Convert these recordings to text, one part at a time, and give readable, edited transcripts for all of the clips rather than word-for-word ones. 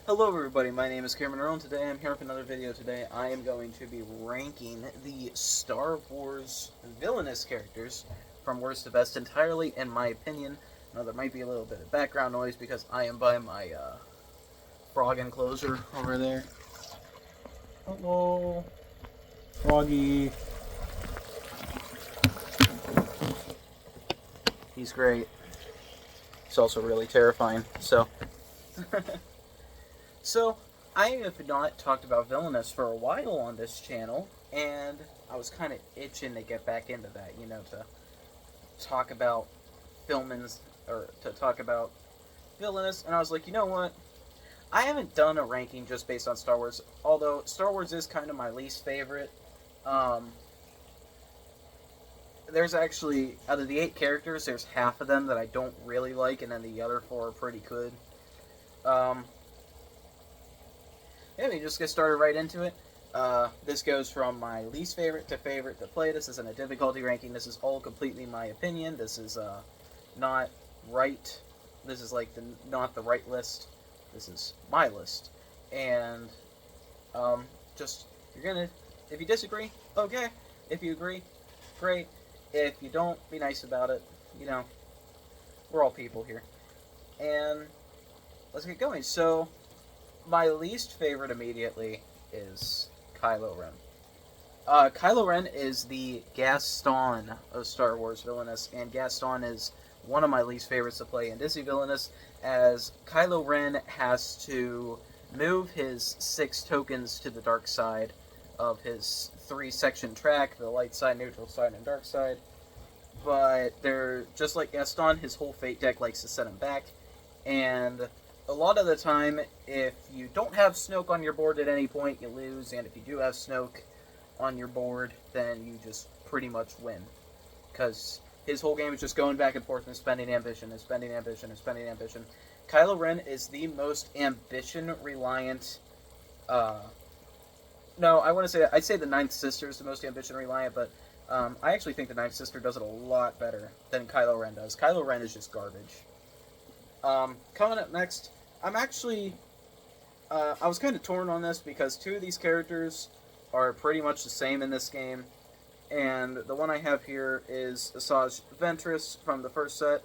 Hello everybody, my name is Cameron Earl, and today I'm here with another video. Today I am going to be ranking the Star Wars Villianous characters from worst to best entirely in my opinion. Now there might be a little bit of background noise because I am by my frog enclosure over there. Hello, Froggy. He's great. He's also really terrifying, so... So, I have not talked about Villianous for a while on this channel, and I was kind of itching to get back into that, to talk about Filmins, or to talk about Villianous, and I was like, you know what? I haven't done a ranking just based on Star Wars, although Star Wars is kind of my least favorite. There's actually, out of the 8 characters, there's half of them that I don't really like, and then the other 4 are pretty good. Yeah, we just get started right into it. This goes from my least favorite to play. This isn't a difficulty ranking. This is all completely my opinion. This is not right. This is like not the right list. This is my list. And just, if you disagree, okay. If you agree, great. If you don't, be nice about it. We're all people here. And let's get going. So, my least favorite immediately is Kylo Ren. Kylo Ren is the Gaston of Star Wars Villianous, and Gaston is one of my least favorites to play in Disney Villianous, as Kylo Ren has to move his 6 tokens to the dark side of his 3-section track, the light side, neutral side, and dark side. But they're, just like Gaston, his whole Fate deck likes to set him back, and a lot of the time, if you don't have Snoke on your board at any point, you lose, and if you do have Snoke on your board, then you just pretty much win. Because his whole game is just going back and forth and spending ambition and spending ambition and spending ambition. Kylo Ren is the most ambition-reliant... No, I want to say that. I'd say the Ninth Sister is the most ambition-reliant, but I actually think the Ninth Sister does it a lot better than Kylo Ren does. Kylo Ren is just garbage. Coming up next, I'm actually, I was kind of torn on this because 2 of these characters are pretty much the same in this game, and the one I have here is Asajj Ventress from the first set.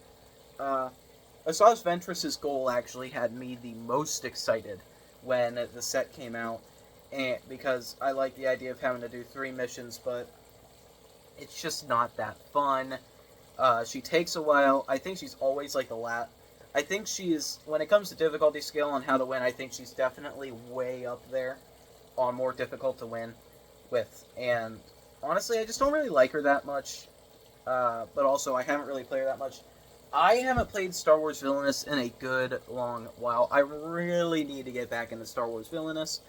Asajj Ventress's goal actually had me the most excited when the set came out, and because I like the idea of having to do 3 missions, but it's just not that fun. She takes a while. I think she's always like the last. I think she's, when it comes to difficulty scale on how to win, I think she's definitely way up there on more difficult to win with. And honestly, I just don't really like her that much. But also, I haven't really played her that much. I haven't played Star Wars Villianous in a good long while. I really need to get back into Star Wars Villianous.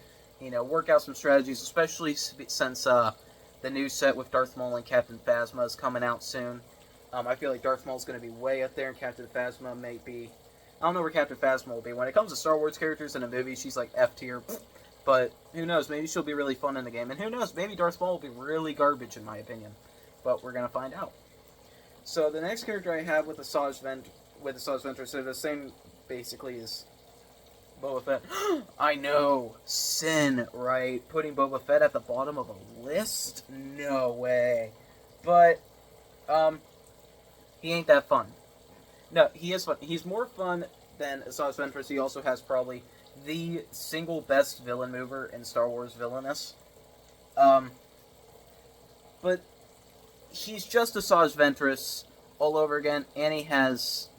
Work out some strategies, especially since the new set with Darth Maul and Captain Phasma is coming out soon. I feel like Darth Maul's going to be way up there, and Captain Phasma may be... I don't know where Captain Phasma will be. When it comes to Star Wars characters in a movie, she's like F tier. But who knows? Maybe she'll be really fun in the game. And who knows? Maybe Darth Maul will be really garbage, in my opinion. But we're going to find out. So the next character I have with Asajj Ventress, they're the same, basically, as Boba Fett. I know! Sin, right? Putting Boba Fett at the bottom of a list? No way. But, he ain't that fun. No, he is fun. He's more fun than Asajj Ventress. He also has probably the single best villain mover in Star Wars Villianous. But he's just Asajj Ventress all over again, and he has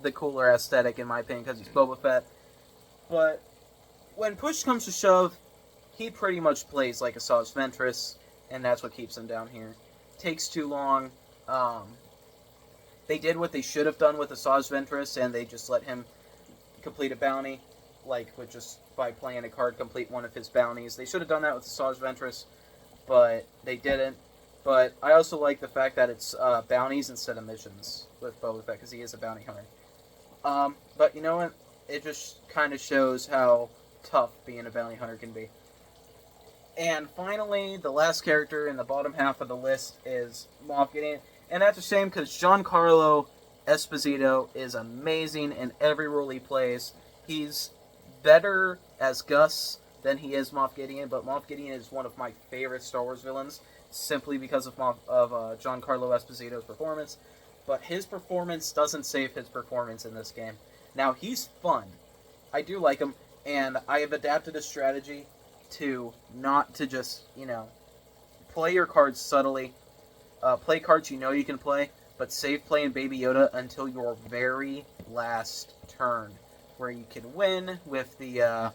the cooler aesthetic, in my opinion, because he's Boba Fett. But when push comes to shove, he pretty much plays like Asajj Ventress, and that's what keeps him down here. Takes too long. They did what they should have done with Asajj Ventress, and they just let him complete a bounty, like, with just by playing a card, complete one of his bounties. They should have done that with Asajj Ventress, but they didn't. But I also like the fact that it's bounties instead of missions with Boba Fett, because he is a bounty hunter. But you know what? It just kind of shows how tough being a bounty hunter can be. And finally, the last character in the bottom half of the list is Moff Gideon. And that's a shame because Giancarlo Esposito is amazing in every role he plays. He's better as Gus than he is Moff Gideon, but Moff Gideon is one of my favorite Star Wars villains simply because of Giancarlo Esposito's performance. But his performance doesn't save his performance in this game. Now, he's fun. I do like him, and I have adapted a strategy to not to just, play your cards subtly. Play cards you know you can play, but save playing Baby Yoda until your very last turn, where you can win with the,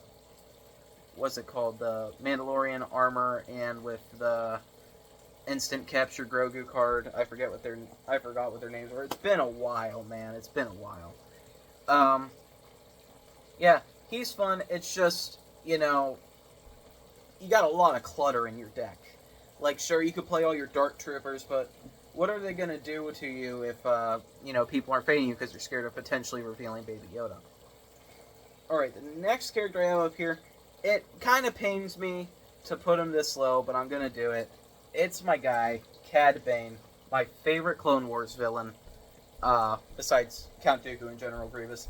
what's it called, the Mandalorian armor, and with the instant capture Grogu card. I forgot what their names were. It's been a while, man. It's been a while. Yeah, he's fun. It's just, you got a lot of clutter in your deck. Like, sure, you could play all your Dark Troopers, but what are they going to do to you if, people aren't fading you because you're scared of potentially revealing Baby Yoda? Alright, the next character I have up here, it kind of pains me to put him this low, but I'm going to do it. It's my guy, Cad Bane, my favorite Clone Wars villain, besides Count Dooku and General Grievous.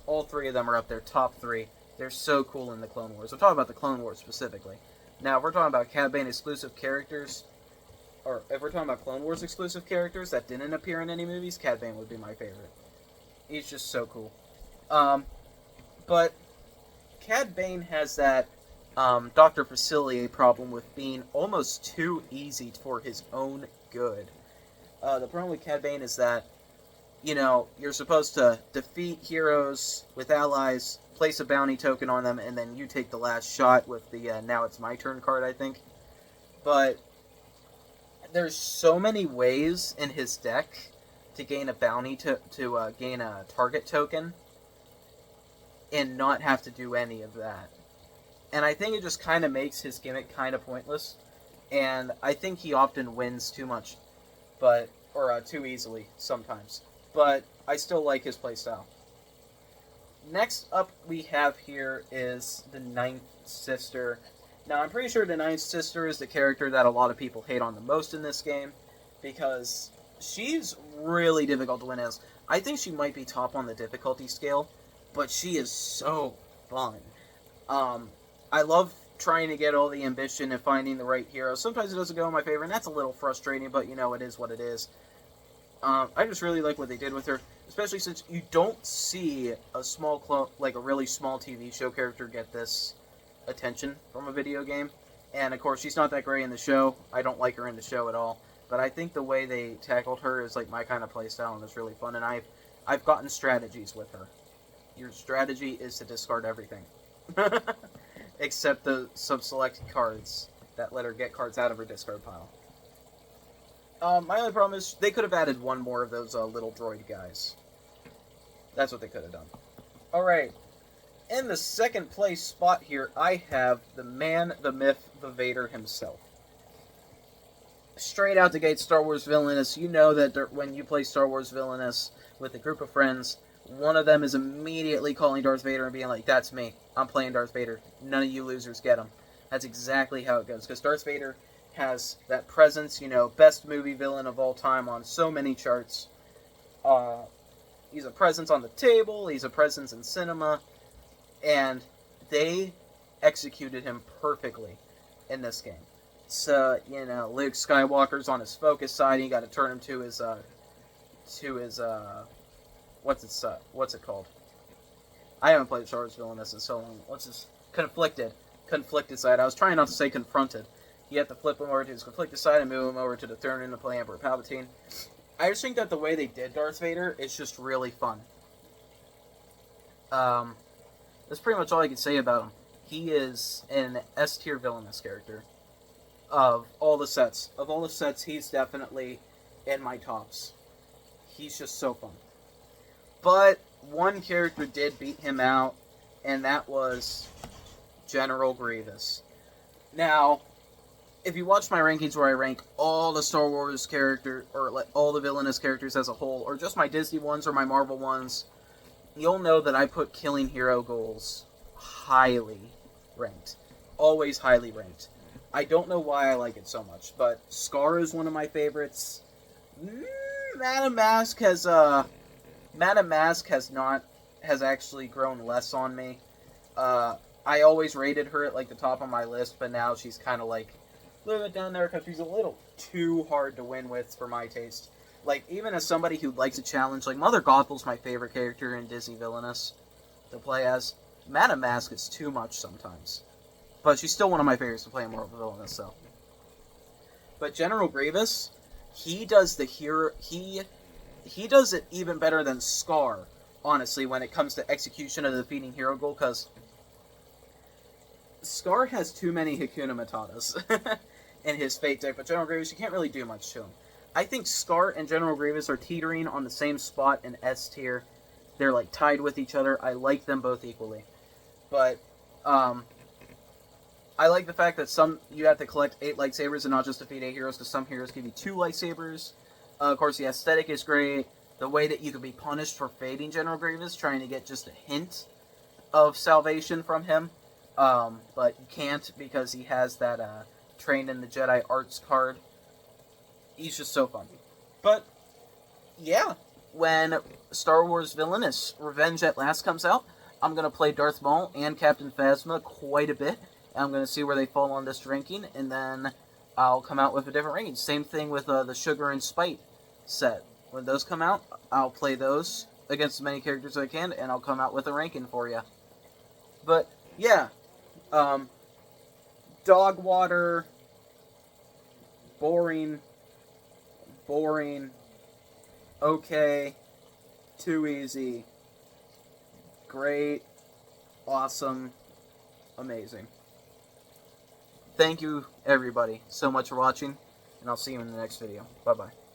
All three of them are up there, top 3. They're so cool in the Clone Wars. I'm talking about the Clone Wars specifically. Now, if we're talking about Cad Bane exclusive characters, or if we're talking about Clone Wars exclusive characters that didn't appear in any movies, Cad Bane would be my favorite. He's just so cool. But Cad Bane has that Dr. Facilier problem with being almost too easy for his own good. The problem with Cad Bane is that, you're supposed to defeat heroes with allies, place a bounty token on them, and then you take the last shot with the now it's my turn card, I think. But there's so many ways in his deck to gain a bounty, to gain a target token, and not have to do any of that. And I think it just kind of makes his gimmick kind of pointless. And I think he often wins too much, or too easily sometimes. But I still like his playstyle. Next up we have here is the Ninth Sister. Now, I'm pretty sure the Ninth Sister is the character that a lot of people hate on the most in this game, because she's really difficult to win as. I think she might be top on the difficulty scale, but she is so fun. I love trying to get all the ambition and finding the right hero. Sometimes it doesn't go in my favor, and that's a little frustrating, but it is what it is. I just really like what they did with her, especially since you don't see a small clone, like a really small TV show character, get this attention from a video game. And of course, she's not that great in the show. I don't like her in the show at all. But I think the way they tackled her is like my kind of playstyle, and it's really fun. And I've gotten strategies with her. Your strategy is to discard everything, except the sub-selected cards that let her get cards out of her discard pile. My only problem is they could have added one more of those little droid guys. That's what they could have done. Alright. In the second place spot here, I have the man, the myth, the Vader himself. Straight out the gate, Star Wars Villianous. You know that when you play Star Wars Villianous with a group of friends, one of them is immediately calling Darth Vader and being like, that's me. I'm playing Darth Vader. None of you losers get him. That's exactly how it goes. Because Darth Vader has that presence, best movie villain of all time on so many charts. He's a presence on the table, he's a presence in cinema, and they executed him perfectly in this game. So, Luke Skywalker's on his focus side, and you gotta turn him to his what's it called? I haven't played Star Wars Villianous in so long. What's his conflicted side? I was trying not to say confronted. You have to flip him over to his conflicted side and move him over to the turn in to play Emperor Palpatine. I just think that the way they did Darth Vader is just really fun. That's pretty much all I can say about him. He is an S-tier villainous character. Of all the sets, he's definitely in my tops. He's just so fun. But one character did beat him out, and that was General Grievous. Now, if you watch my rankings where I rank all the Star Wars characters, or like all the villainous characters as a whole, or just my Disney ones or my Marvel ones, you'll know that I put killing hero goals highly ranked. Always highly ranked. I don't know why I like it so much, but Scar is one of my favorites. Madame Mask has actually grown less on me. I always rated her at like the top of my list, but now she's kind of like a little bit down there because she's a little too hard to win with for my taste. Like, even as somebody who likes a challenge, like Mother Gothel's my favorite character in Disney Villainous to play as. Madame Mask is too much sometimes, but she's still one of my favorites to play in Marvel Villainous. So, but General Grievous, he does the hero. He does it even better than Scar, honestly, when it comes to execution of the defeating hero goal, because Scar has too many Hakuna Matatas in his Fate deck, but General Grievous, you can't really do much to him. I think Scar and General Grievous are teetering on the same spot in S tier. They're like tied with each other. I like them both equally. But I like the fact that you have to collect 8 lightsabers and not just defeat 8 heroes, because some heroes give you 2 lightsabers. Of course, the aesthetic is great. The way that you could be punished for fading General Grievous, trying to get just a hint of salvation from him. But you can't because he has that Trained in the Jedi Arts card. He's just so fun. But, yeah, when Star Wars Villainous Revenge at Last comes out, I'm going to play Darth Maul and Captain Phasma quite a bit. And I'm going to see where they fall on this ranking, and then I'll come out with a different ranking. Same thing with the Sugar and Spite set. When those come out, I'll play those against as many characters as I can, and I'll come out with a ranking for you. But, yeah. Dog water. Boring. Okay. Too easy. Great. Awesome. Amazing. Thank you, everybody, so much for watching, and I'll see you in the next video. Bye-bye.